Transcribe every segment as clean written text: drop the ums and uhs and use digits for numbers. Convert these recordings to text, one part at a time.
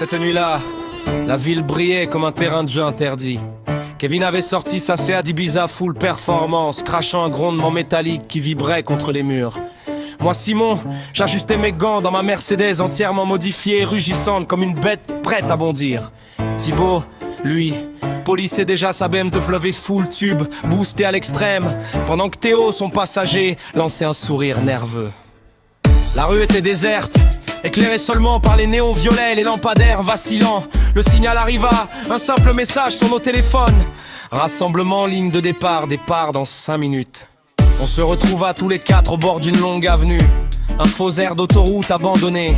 Cette nuit-là, la ville brillait comme un terrain de jeu interdit. Kevin avait sorti sa Seat Ibiza full performance, crachant un grondement métallique qui vibrait contre les murs. Moi, Simon, j'ajustais mes gants dans ma Mercedes entièrement modifiée et rugissante comme une bête prête à bondir. Thibaut, lui, polissait déjà sa BMW full tube, boostée à l'extrême, pendant que Théo, son passager, lançait un sourire nerveux. La rue était déserte, éclairée seulement par les néons violets et les lampadaires vacillants. Le signal arriva, un simple message sur nos téléphones. Rassemblement, ligne de départ dans 5 minutes. On se retrouva tous les 4 au bord d'une longue avenue. Un faux air d'autoroute abandonné.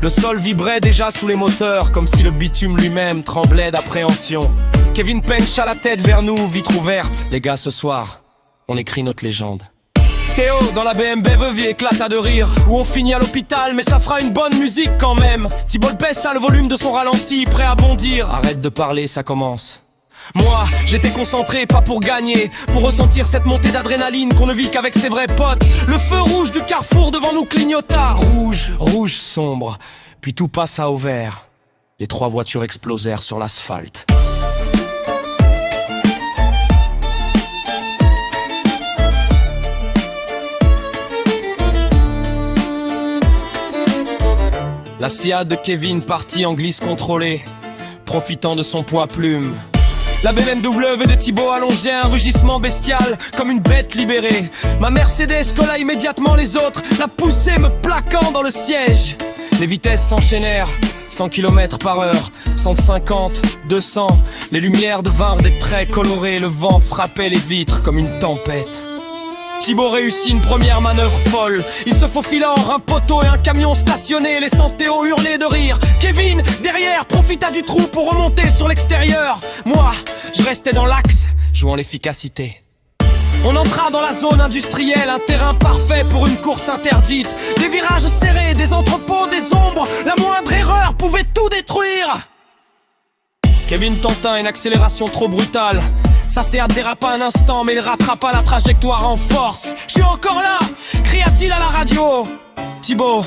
Le sol vibrait déjà sous les moteurs, comme si le bitume lui-même tremblait d'appréhension. Kevin pencha la tête vers nous, vitre ouverte. Les gars, ce soir, on écrit notre légende. Théo, dans la BMW, éclata de rire. Où on finit à l'hôpital, mais ça fera une bonne musique quand même. Thibaut baissa le volume de son ralenti, prêt à bondir. Arrête de parler, ça commence. Moi, j'étais concentré, pas pour gagner, pour ressentir cette montée d'adrénaline qu'on ne vit qu'avec ses vrais potes. Le feu rouge du carrefour devant nous clignota. Rouge, rouge sombre, puis tout passa au vert. Les 3 voitures explosèrent sur l'asphalte. La Seat de Kevin partit en glisse contrôlée, profitant de son poids plume. La BMW de Thibaut allongeait un rugissement bestial, comme une bête libérée. Ma Mercedes colla immédiatement les autres, la poussée me plaquant dans le siège. Les vitesses s'enchaînèrent, 100 km/h, 150, 200. Les lumières devinrent des traits colorés, le vent frappait les vitres comme une tempête. Thibaut réussit une première manœuvre folle. Il se faufila entre un poteau et un camion stationné, laissant Théo hurler de rire. Kevin, derrière, profita du trou pour remonter sur l'extérieur. Moi, je restais dans l'axe, jouant l'efficacité. On entra dans la zone industrielle, un terrain parfait pour une course interdite. Des virages serrés, des entrepôts, des ombres. La moindre erreur pouvait tout détruire. Kevin tenta une accélération trop brutale. Ça Seat dérapa un instant, mais il rattrapa la trajectoire en force. « Je suis encore là !» cria-t-il à la radio. Thibaut,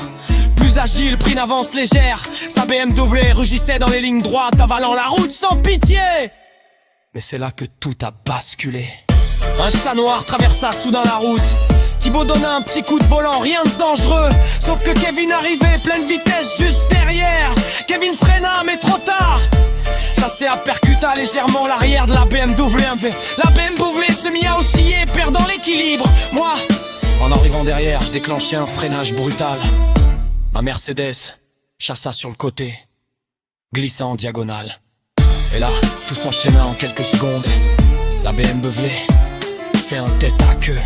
plus agile, prit une avance légère. Sa BMW rugissait dans les lignes droites, avalant la route sans pitié. Mais c'est là que tout a basculé. Un chat noir traversa soudain la route. Thibaut donna un petit coup de volant, rien de dangereux. Sauf que Kevin arrivait, pleine vitesse, juste derrière. Kevin freina, mais trop tard. Ça s'est percuta légèrement l'arrière de la BMW. La BMW se mit à osciller, perdant l'équilibre. Moi, en arrivant derrière, je déclenchai un freinage brutal. Ma Mercedes chassa sur le côté, glissa en diagonale. Et là, tout s'enchaîna en quelques secondes. La BMW fait un tête à queue.